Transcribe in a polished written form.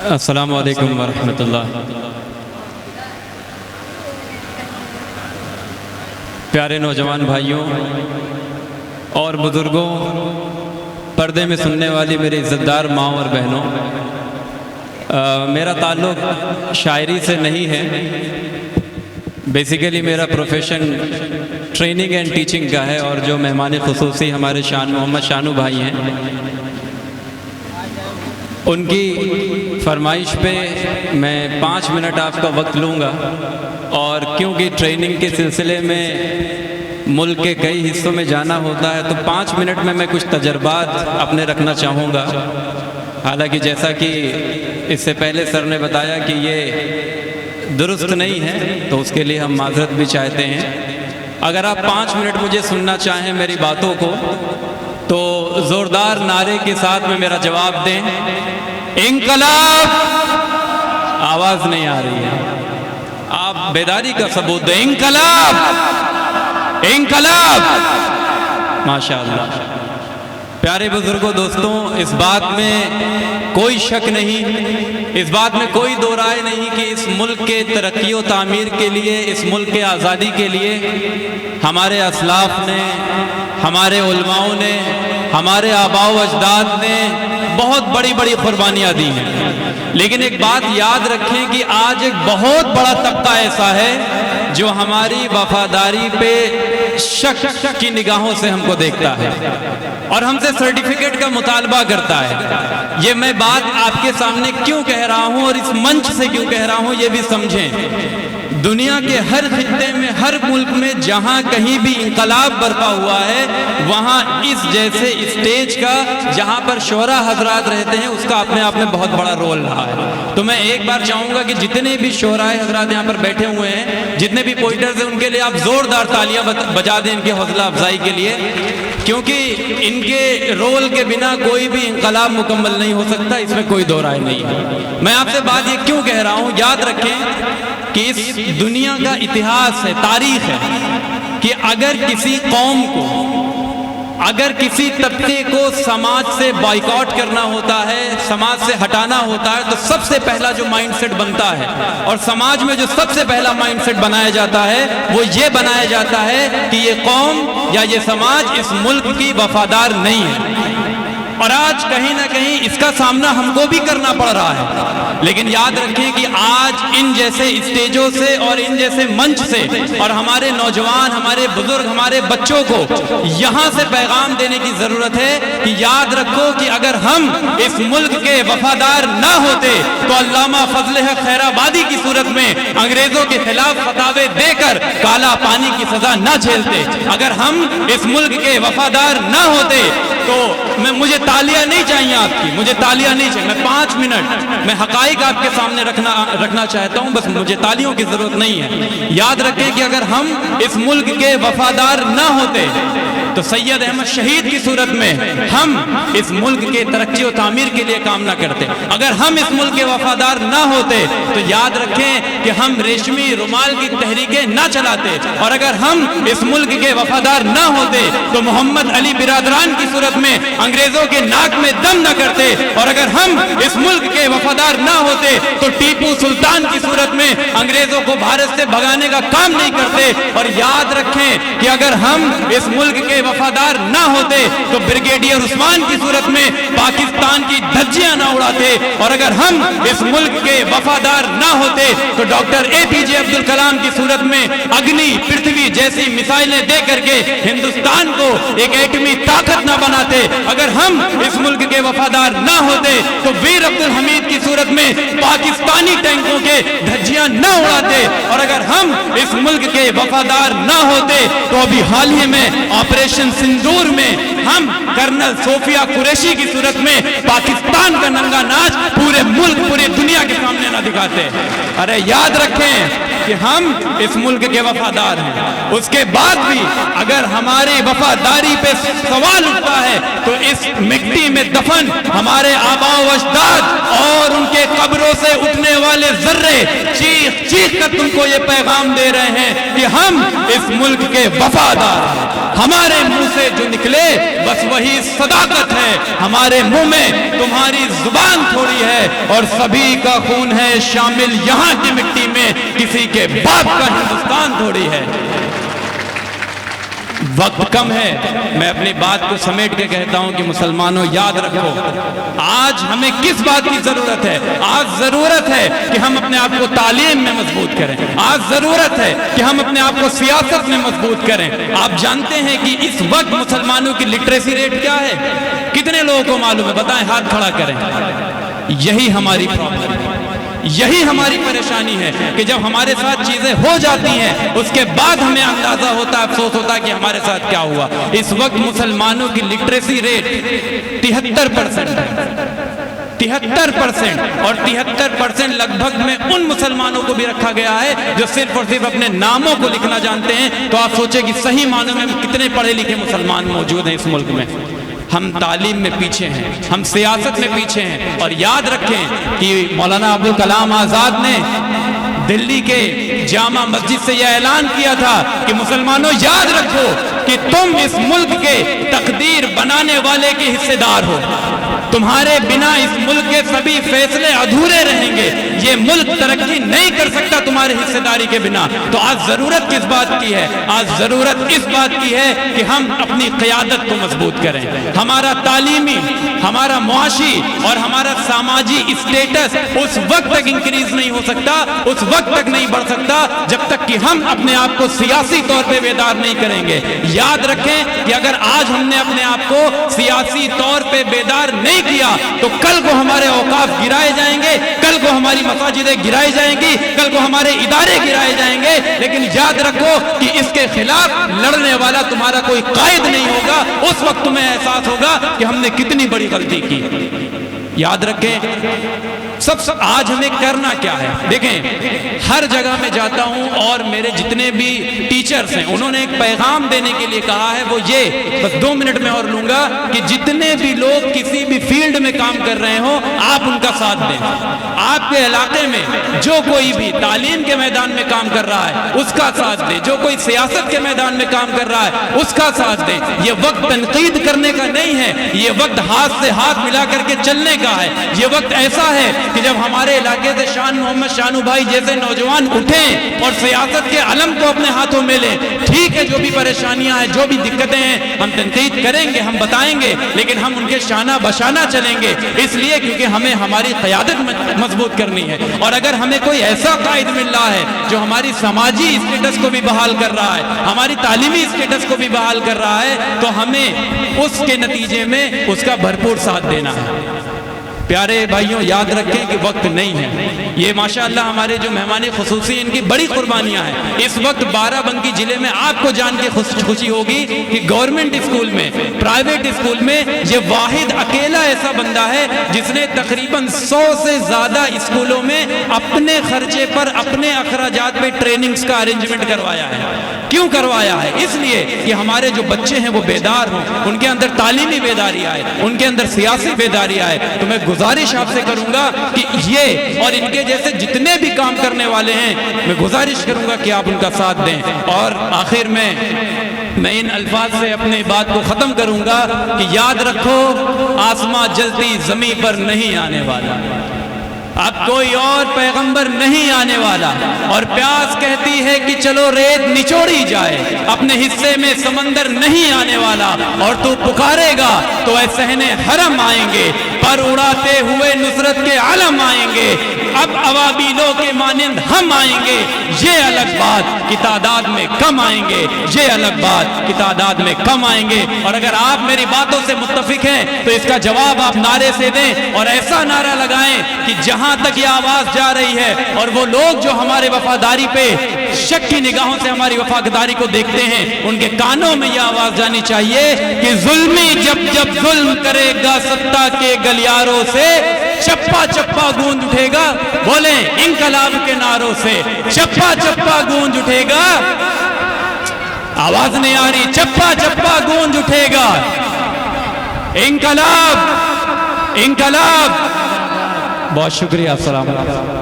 السلام علیکم ورحمۃ اللہ۔ پیارے نوجوان بھائیوں اور بزرگوں، پردے میں سننے والی میری عزتدار ماں اور بہنوں، میرا تعلق شاعری سے نہیں ہے۔ بیسیکلی میرا پروفیشن ٹریننگ اینڈ ٹیچنگ کا ہے، اور جو مہمان خصوصی ہمارے محمد شانو بھائی ہیں، ان کی فرمائش پہ میں 5 منٹ آپ کا وقت لوں گا، اور کیونکہ ٹریننگ کے سلسلے میں ملک کے کئی حصوں میں جانا ہوتا ہے، تو 5 منٹ میں کچھ تجربات اپنے رکھنا چاہوں گا۔ حالانکہ جیسا کہ اس سے پہلے سر نے بتایا کہ یہ درست نہیں ہے، تو اس کے لیے ہم معذرت بھی چاہتے ہیں۔ اگر آپ 5 منٹ مجھے سننا چاہیں میری باتوں کو، تو زوردار نعرے کے ساتھ میں میرا جواب دیں، انقلاب! آواز نہیں آ رہی ہے، آپ بیداری کا ثبوت دیں، انقلاب! انقلاب! ماشاءاللہ۔ پیارے بزرگوں، دوستوں، اس بات میں کوئی شک نہیں، اس بات میں کوئی دو رائے نہیں کہ اس ملک کے ترقی و تعمیر کے لیے، اس ملک کے آزادی کے لیے ہمارے اسلاف نے، ہمارے علماؤں نے، ہمارے آباء و اجداد نے بہت بڑی بڑی قربانیاں دی ہیں۔ لیکن ایک بات یاد رکھیں کہ آج ایک بہت بڑا طبقہ ایسا ہے جو ہماری وفاداری پہ شک کی نگاہوں سے ہم کو دیکھتا ہے، اور ہم سے سرٹیفکیٹ کا مطالبہ کرتا ہے۔ یہ میں بات آپ کے سامنے کیوں کہہ رہا ہوں اور اس منچ سے کیوں کہہ رہا ہوں، یہ بھی سمجھیں۔ دنیا کے ہر خطے میں، ہر ملک میں جہاں کہیں بھی انقلاب برپا ہوا ہے، وہاں اس جیسے اسٹیج کا، جہاں پر شعراء حضرات رہتے ہیں، اس کا اپنے آپ میں بہت بڑا رول رہا ہے۔ تو میں ایک بار چاہوں گا کہ جتنے بھی شعراء حضرات یہاں پر بیٹھے ہوئے ہیں، جتنے بھی پوئٹرز ہیں، ان کے لیے آپ زوردار تالیاں بجا دیں ان کی حوصلہ افزائی کے لیے، کیونکہ ان کے رول کے بنا کوئی بھی انقلاب مکمل نہیں ہو سکتا، اس میں کوئی دو رائے نہیں ہے۔ میں آپ سے بات یہ کیوں کہہ رہا ہوں، یاد رکھیں کہ اس دنیا کا اتہاس ہے، تاریخ ہے، کہ اگر کسی قوم کو، اگر کسی طبقے کو سماج سے بائیکاٹ کرنا ہوتا ہے، سماج سے ہٹانا ہوتا ہے، تو سب سے پہلا جو مائنڈ سیٹ بنتا ہے، اور سماج میں جو سب سے پہلا مائنڈ سیٹ بنایا جاتا ہے، وہ یہ بنایا جاتا ہے کہ یہ قوم یا یہ سماج اس ملک کی وفادار نہیں ہے۔ اور آج کہیں نہ کہیں اس کا سامنا ہم کو بھی کرنا پڑ رہا ہے۔ لیکن یاد رکھیں کہ آج ان جیسے اسٹیجوں سے اور ان جیسے منچ سے، اور ہمارے نوجوان، ہمارے بزرگ، ہمارے بچوں کو یہاں سے پیغام دینے کی ضرورت ہے کہ یاد رکھو کہ اگر ہم اس ملک کے وفادار نہ ہوتے تو علامہ فضل حق خیر آبادی کی صورت میں انگریزوں کے خلاف فتاوے دے کر کالا پانی کی سزا نہ جھیلتے۔ اگر ہم اس ملک کے وفادار نہ ہوتے تو مجھے تالیاں نہیں چاہیے آپ کی، مجھے تالیاں نہیں چاہیے۔ میں 5 منٹ میں حقائق آپ کے سامنے رکھنا چاہتا ہوں، بس مجھے تالیوں کی ضرورت نہیں ہے۔ یاد رکھیں کہ اگر ہم اس ملک کے وفادار نہ ہوتے تو سید احمد شہید کی صورت میں ہم اس ملک کے ترقی و تعمیر کے لیے کام نہ کرتے۔ اگر ہم اس ملک کے وفادار نہ ہوتے تو یاد رکھیں کہ ہم ریشمی رومال کی تحریکیں نہ چلاتے، اور اگر ہم اس ملک کے وفادار نہ ہوتے تو محمد علی برادران کی صورت میں انگریزوں کے ناک میں دم نہ کرتے، اور اگر ہم اس ملک کے وفادار نہ ہوتے تو ٹیپو سلطان کی صورت میں انگریزوں کو بھارت سے بھگانے کا کام نہیں کرتے۔ اور یاد رکھیں کہ اگر ہم اس ملک کے وفادار نہ ہوتے تو بریگیڈیئر عثمان کی صورت میں پاکستان کی دھجیاں نہ اڑاتے، اور اگر ہم اس ملک کے وفادار نہ ہوتے تو ڈاکٹر APJ عبدالکلام کی صورت میں اگنی، پرتھوی جیسی مثالیں دے کر کے ہندوستان کو ایک ایٹمی طاقت نہ بناتے۔ اگر ہم اس ملک کے وفادار نہ ہوتے تو ویر عبدالحمید کی صورت میں پاکستانی ٹینکوں کے دھجیاں نہ اڑاتے، اور اگر ہم اس ملک کے وفادار نہ ہوتے تو ابھی حال ہی میں آپریشن سندور میں ہم کرنل صوفیہ قریشی کی صورت میں پاکستان کا ننگا ناچ پورے ملک، پوری دنیا کے سامنے نہ دکھاتے۔ ارے یاد رکھیں کہ ہم اس ملک کے وفادار ہیں، اس کے بعد بھی اگر ہماری وفاداری پہ سوال اٹھتا ہے تو اس مٹی میں دفن ہمارے آباء و اجداد اور ان کے قبروں سے اٹھنے والے ذرے چیخ چیخ کر تم کو یہ پیغام دے رہے ہیں کہ ہم اس ملک کے وفادار ہیں۔ ہمارے منہ سے جو نکلے بس وہی صداقت ہے، ہمارے منہ میں تمہاری زبان تھوڑی ہے اور سبھی کا خون ہے شامل یہاں کی مٹی میں، کسی کے باپ کا ہندوستان تھوڑی ہے۔ وقت کم ہے، میں اپنی بات کو سمیٹ کے کہتا ہوں کہ مسلمانوں یاد رکھو، آج ہمیں کس بات کی ضرورت ہے؟ آج ضرورت ہے کہ ہم اپنے آپ کو تعلیم میں مضبوط کریں، آج ضرورت ہے کہ ہم اپنے آپ کو سیاست میں مضبوط کریں۔ آپ جانتے ہیں کہ اس وقت مسلمانوں کی لٹریسی ریٹ کیا ہے؟ کتنے لوگوں کو معلوم ہے؟ بتائیں، ہاتھ کھڑا کریں۔ یہی ہماری پرابلم ہے، یہی ہماری پریشانی ہے کہ جب ہمارے ساتھ چیزیں ہو جاتی ہیں اس کے بعد ہمیں اندازہ ہوتا ہے، افسوس ہوتا ہے کہ ہمارے ساتھ کیا ہوا۔ اس وقت مسلمانوں کی لٹریسی ریٹ 73% ہے، 73%، اور 73% لگ بھگ میں ان مسلمانوں کو بھی رکھا گیا ہے جو صرف اور صرف اپنے ناموں کو لکھنا جانتے ہیں۔ تو آپ سوچیں کہ صحیح معنوں میں کتنے پڑھے لکھے مسلمان موجود ہیں اس ملک میں۔ ہم تعلیم میں پیچھے ہیں، ہم سیاست میں پیچھے ہیں، اور یاد رکھیں کہ مولانا عبدالکلام آزاد نے دلی کے جامع مسجد سے یہ اعلان کیا تھا کہ مسلمانوں یاد رکھو کہ تم اس ملک کے تقدیر بنانے والے کے حصے دار ہو، تمہارے بنا اس ملک کے سبھی فیصلے ادھورے رہیں گے، یہ ملک ترقی نہیں کر سکتا تمہارے حصے داری کے بنا۔ تو آج ضرورت کس بات کی ہے؟ آج ضرورت اس بات کی ہے کہ ہم اپنی قیادت کو مضبوط کریں۔ ہمارا تعلیمی، ہمارا معاشی اور ہمارا سماجی اسٹیٹس اس وقت تک انکریز نہیں ہو سکتا، اس وقت تک نہیں بڑھ سکتا جب تک کہ ہم اپنے آپ کو سیاسی طور پہ بیدار نہیں کریں گے۔ یاد رکھیں کہ اگر آج ہم نے اپنے آپ کو سیاسی طور پہ بیدار نہیں کیا تو کل کو ہمارے اوقاف گرائے جائیں گے، کل کو ہماری مساجدیں گرائی جائیں گی، کل کو ہمارے ادارے گرائے جائیں گے۔ لیکن یاد رکھو کہ اس کے خلاف لڑنے والا تمہارا کوئی قائد نہیں ہوگا، اس وقت تمہیں احساس ہوگا کہ ہم نے کتنی بڑی غلطی کی۔ یاد رکھیں سب آج ہمیں کرنا کیا ہے؟ دیکھیں، ہر جگہ میں جاتا ہوں اور میرے جتنے بھی ٹیچرز ہیں انہوں نے ایک پیغام دینے کے لیے کہا ہے، وہ یہ، بس 2 منٹ میں اور لوں گا، کہ جتنے بھی لوگ کسی بھی فیلڈ میں کام کر رہے ہوں آپ ان کا ساتھ دیں۔ آپ کے علاقے میں جو کوئی بھی تعلیم کے میدان میں کام کر رہا ہے اس کا ساتھ دیں، جو کوئی سیاست کے میدان میں کام کر رہا ہے اس کا ساتھ دیں۔ یہ وقت تنقید کرنے کا نہیں ہے، یہ وقت ہاتھ سے ہاتھ ملا کر کے چلنے کا ہے۔ یہ وقت ایسا ہے کہ جب ہمارے علاقے سے شان محمد شانو بھائی جیسے نوجوان اٹھیں اور سیاست کے علم کو اپنے ہاتھوں میں لیں، ٹھیک ہے جو بھی پریشانیاں ہیں، جو بھی دقتیں ہیں ہم تنقید کریں گے، ہم بتائیں گے، لیکن ہم ان کے شانہ بشانہ چلیں گے، اس لیے کیونکہ ہمیں ہماری قیادت مضبوط کرنی ہے۔ اور اگر ہمیں کوئی ایسا قائد مل رہا ہے جو ہماری سماجی اسٹیٹس کو بھی بحال کر رہا ہے، ہماری تعلیمی اسٹیٹس کو بھی بحال کر رہا ہے، تو ہمیں اس کے نتیجے میں اس کا بھرپور ساتھ دینا ہے۔ پیارے بھائیوں، یاد رکھیں کہ وقت نہیں ہے۔ یہ ماشاءاللہ ہمارے جو مہمان خصوصی ان کی بڑی قربانیاں ہیں۔ اس وقت بارہ بنکی ضلع میں آپ کو جان کے خوشی ہوگی کہ گورنمنٹ اسکول میں، پرائیویٹ اسکول میں یہ واحد اکیلا ایسا بندہ ہے جس نے تقریباً 100 سے زیادہ اسکولوں میں اپنے خرچے پر، اپنے اخراجات پہ ٹریننگز کا ارینجمنٹ کروایا ہے۔ کیوں کروایا ہے؟ اس لیے کہ ہمارے جو بچے ہیں وہ بیدار ہوں، ان کے اندر تعلیمی بیداری آئے، ان کے اندر سیاسی بیداری آئے۔ تو میں گزارش آپ سے کروں گا کہ یہ اور ان کے جیسے جتنے بھی کام کرنے والے ہیں، میں گزارش کروں گا کہ آپ ان کا ساتھ دیں۔ اور آخر میں ان الفاظ سے اپنی بات کو ختم کروں گا کہ یاد رکھو، آسماں جلتی زمین پر نہیں آنے والا، اب کوئی اور پیغمبر نہیں آنے والا، اور پیاس کہتی ہے کہ چلو ریت نچوڑی جائے، اپنے حصے میں سمندر نہیں آنے والا، اور تو پکارے گا تو اے صحن حرم آئیں گے، پر اڑاتے ہوئے نصرت کے علم آئیں گے، اب ابابیلوں کے مانند ہم آئیں گے، یہ الگ بات کی تعداد میں کم آئیں گے، یہ الگ بات کی تعداد میں کم آئیں گے۔ اور اگر آپ میری باتوں سے متفق ہیں تو اس کا جواب آپ نعرے سے دیں، اور ایسا نعرہ لگائیں کہ جہاں تک یہ آواز جا رہی ہے اور وہ لوگ جو ہمارے وفاداری پہ شک کی نگاہوں سے ہماری وفاداری کو دیکھتے ہیں، ان کے کانوں میں یہ آواز جانی چاہیے کہ ظلمی جب جب ظلم کرے گا ستہ کے گلیاروں سے، چپا چپا گونج اٹھے گا، بولیں انقلاب کے نعروں سے، چپا چپا گونج اٹھے گا، آواز نہیں آ رہی، چپا چپا گونج اٹھے گا، انقلاب انقلاب۔ بہت شکریہ، السلام علیکم۔